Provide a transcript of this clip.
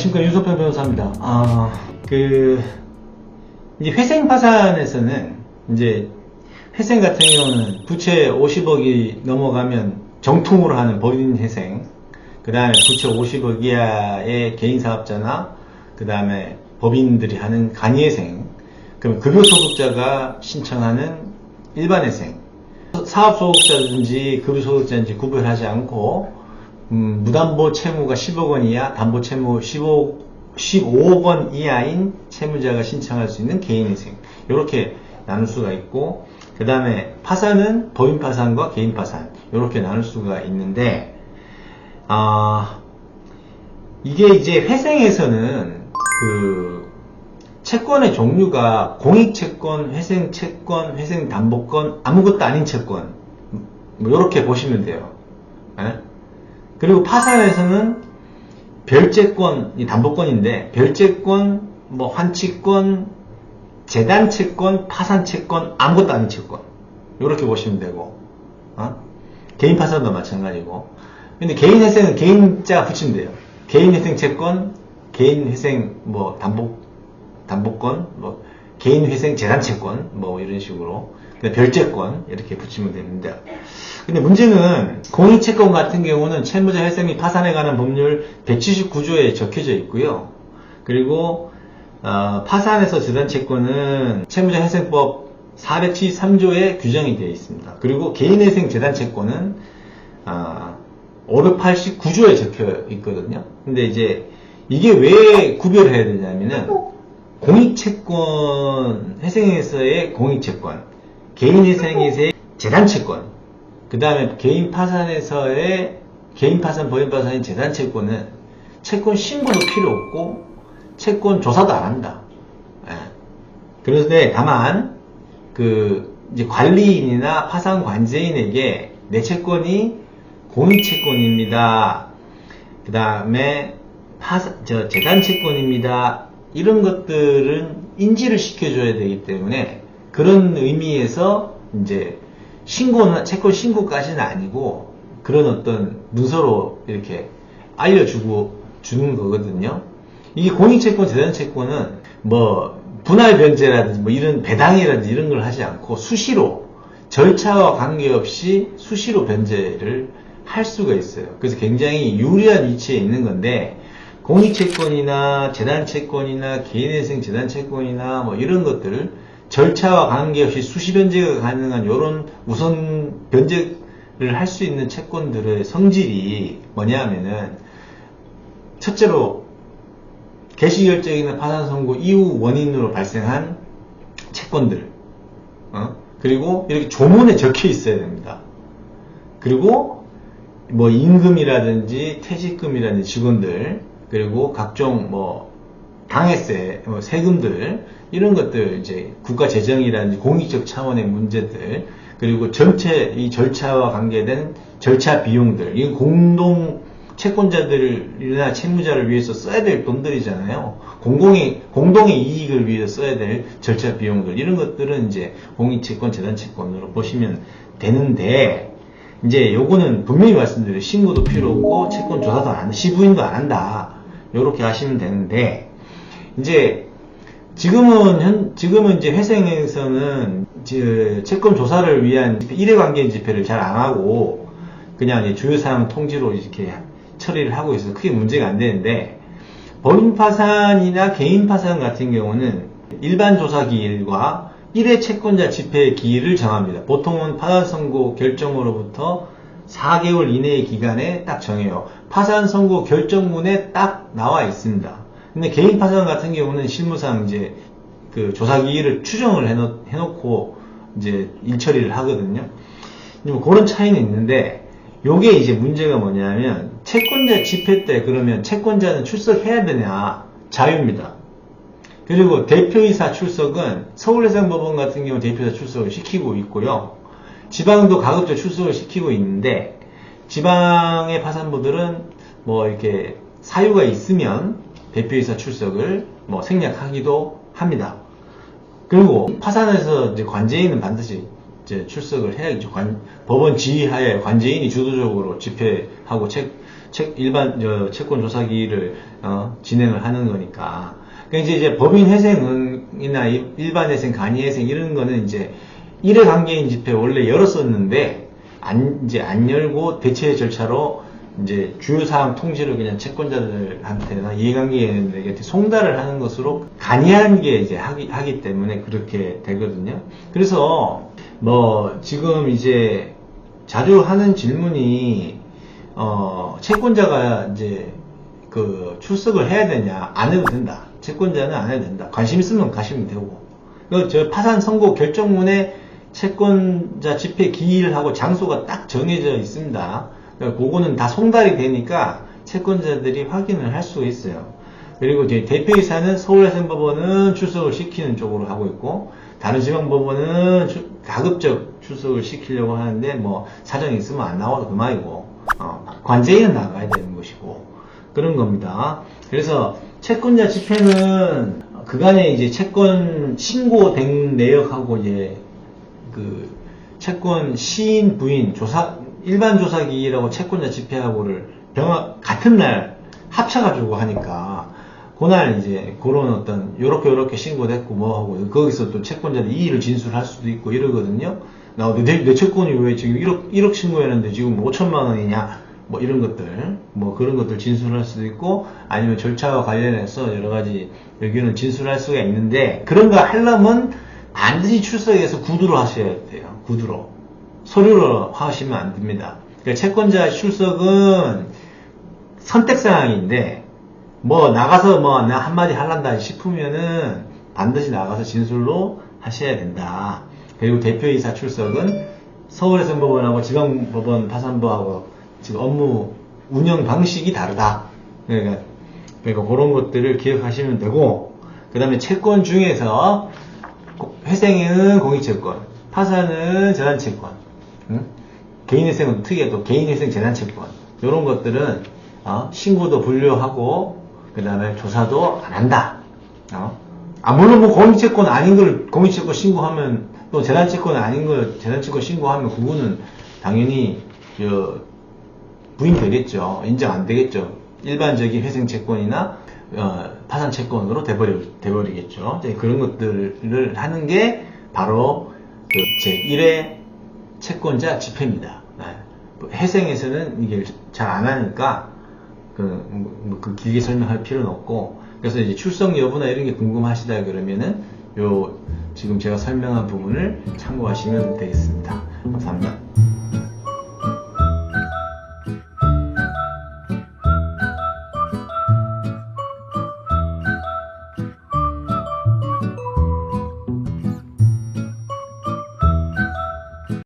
안녕하십니까, 윤석평 변호사입니다. 이제 회생 파산에서는, 이제, 회생 같은 경우는 부채 50억이 넘어가면 정통으로 하는 법인 회생, 그 다음에 부채 50억 이하의 개인 사업자나, 그 다음에 법인들이 하는 간이회생, 그럼 급여소득자가 신청하는 일반회생, 사업소득자든지 급여소득자든지 구별하지 않고, 무담보 채무가 10억 원 이하, 담보 채무 15억 원 이하인 채무자가 신청할 수 있는 개인회생, 이렇게 나눌 수가 있고, 그 다음에 파산은 법인 파산과 개인 파산, 이렇게 나눌 수가 있는데, 이게 이제 회생에서는 채권의 종류가 공익채권, 회생채권, 회생담보권, 아무것도 아닌 채권, 이렇게 보시면 돼요. 그리고 파산에서는 별채권이 담보권인데, 별채권, 환치권, 재단채권, 파산채권, 아무것도 아닌 채권, 이렇게 보시면 되고, 개인 파산도 마찬가지고. 근데 개인 회생은 개인자 붙이면 돼요. 개인 회생 채권, 개인 회생 담보권, 개인 회생 재단 채권, 이런 식으로. 별채권 이렇게 붙이면 되는데, 근데 문제는 공익채권 같은 경우는 채무자 회생 및 파산에 관한 법률 179조에 적혀져 있고요. 그리고 파산에서 재단채권은 채무자 회생법 473조에 규정이 되어 있습니다. 그리고 개인회생 재단채권은 589조에 적혀 있거든요. 근데 이제 이게 왜 구별을 해야 되냐면은, 공익채권 회생에서의 공익채권, 개인회생에서의 재단채권, 그 다음에 개인 파산에서의 개인 파산, 법인 파산인 재단채권은 채권 신고도 필요 없고 채권 조사도 안 한다. 그런데 다만 이제 관리인이나 파산 관제인에게 내 채권이 공익채권입니다, 그 다음에 재단채권입니다, 이런 것들은 인지를 시켜줘야 되기 때문에, 그런 의미에서 이제 채권 신고까지는 아니고 그런 어떤 문서로 이렇게 주는 거거든요. 이게 공익채권, 재단채권은 분할 변제라든지 이런 배당이라든지 이런 걸 하지 않고 수시로, 절차와 관계없이 수시로 변제를 할 수가 있어요. 그래서 굉장히 유리한 위치에 있는 건데, 공익채권이나 재단채권이나 개인회생 재단채권이나 이런 것들을 절차와 관계없이 수시 변제가 가능한 이런 우선 변제를 할 수 있는 채권들의 성질이 뭐냐면은, 첫째로 개시결정이나 파산 선고 이후 원인으로 발생한 채권들, 그리고 이렇게 조문에 적혀 있어야 됩니다. 그리고 임금이라든지 퇴직금이라든지 직원들, 그리고 각종 당해세, 세금들, 이런 것들, 이제 국가 재정이라든지 공익적 차원의 문제들, 그리고 전체 이 절차와 관계된 절차 비용들, 이건 공동 채권자들이나 채무자를 위해서 써야 될 돈들이잖아요. 공동의 이익을 위해서 써야 될 절차 비용들, 이런 것들은 이제 공익채권, 재단채권으로 보시면 되는데, 이제 요거는 분명히 말씀드려요. 신고도 필요 없고 채권 조사도 안 한다, 시부인도 안 한다, 요렇게 하시면 되는데, 이제 지금은 이제 회생에서는 채권 조사를 위한 일회관계인 집회를 잘 안 하고 그냥 이제 주요사항 통지로 이렇게 처리를 하고 있어서 크게 문제가 안 되는데, 법인 파산이나 개인 파산 같은 경우는 일반 조사 기일과 1회 채권자 집회 기일을 정합니다. 보통은 파산 선고 결정으로부터 4개월 이내의 기간에 딱 정해요. 파산 선고 결정문에 딱 나와 있습니다. 근데 개인 파산 같은 경우는 실무상 이제 조사 기일을 추정을 해놓고 이제 일처리를 하거든요. 그런 차이는 있는데, 요게 이제 문제가 뭐냐면, 채권자 집회 때 그러면 채권자는 출석해야 되냐? 자유입니다. 그리고 대표이사 출석은 서울해상법원 같은 경우 대표이사 출석을 시키고 있고요. 지방도 가급적 출석을 시키고 있는데, 지방의 파산부들은 이렇게 사유가 있으면 대표이사 출석을 생략하기도 합니다. 그리고 파산에서 이제 관제인은 반드시 이제 출석을 해야죠. 법원 지휘하에 관제인이 주도적으로 집회하고 일반 채권 조사기를 진행을 하는 거니까. 그러니까 이제 법인 회생이나 일반 회생, 간이 회생 이런 거는 이제 일회 관계인 집회 원래 열었었는데 이제 안 열고 대체 절차로 이제 주요 사항 통지를 그냥 채권자들한테나 이해관계인에게 송달을 하는 것으로 간이한 게 이제 하기 때문에 그렇게 되거든요. 그래서 뭐 지금 이제 자주 하는 질문이 채권자가 이제 그 출석을 해야 되냐? 안 해도 된다. 채권자는 안 해도 된다. 관심 있으면 가시면 되고. 저 파산 선고 결정문에 채권자 집회 기일하고 장소가 딱 정해져 있습니다. 그거는 다 송달이 되니까 채권자들이 확인을 할 수가 있어요. 그리고 이제 대표이사는 서울해상법원은 출석을 시키는 쪽으로 하고 있고, 다른 지방법원은 가급적 출석을 시키려고 하는데, 뭐, 사정이 있으면 안 나와도 그만이고, 관제인은 나가야 되는 것이고, 그런 겁니다. 그래서 채권자 집회는 그간에 이제 채권 신고된 내역하고 이제 그 채권 시인 부인 일반 조사기일하고 채권자 집회하고를 같은 날 합쳐가지고 하니까 그날 이제 그런 어떤 요렇게 신고됐고 뭐하고 거기서 또 채권자들 이의를 진술할 수도 있고 이러거든요. 내 채권이 왜 지금 1억 신고했는데 지금 5천만 원이냐 뭐 이런 것들 뭐 그런 것들 진술할 수도 있고 아니면 절차와 관련해서 여러 가지 의견을 진술할 수가 있는데 그런 거 하려면 반드시 출석해서 구두로 하셔야 돼요. 구두로. 서류로 하시면 안 됩니다. 그러니까 채권자 출석은 선택사항인데, 뭐, 나가서 뭐, 나 한마디 할란다 싶으면은 반드시 나가서 진술로 하셔야 된다. 그리고 대표이사 출석은 서울해상법원하고 지방법원 파산부하고 지금 업무 운영 방식이 다르다. 그러니까 그런 것들을 기억하시면 되고, 그 다음에 채권 중에서 회생은 공익채권, 파산은 재단채권, 개인회생은 특이하게 또 개인회생 재단채권 이런 것들은 신고도 분류하고 그 다음에 조사도 안 한다. 물론 뭐 공익채권 아닌 걸 공익채권 신고하면 또 재단채권 아닌 걸 재단채권 신고하면 그거는 당연히 부인되겠죠. 인정 안 되겠죠. 일반적인 회생채권이나 파산채권으로 돼버리겠죠. 그런 것들을 하는 게 바로 제1회 채권자 집회입니다. 회생에서는 이게 잘 안 하니까 그 길게 설명할 필요는 없고, 그래서 이제 출석 여부나 이런 게 궁금하시다 그러면은 지금 제가 설명한 부분을 참고하시면 되겠습니다. 감사합니다.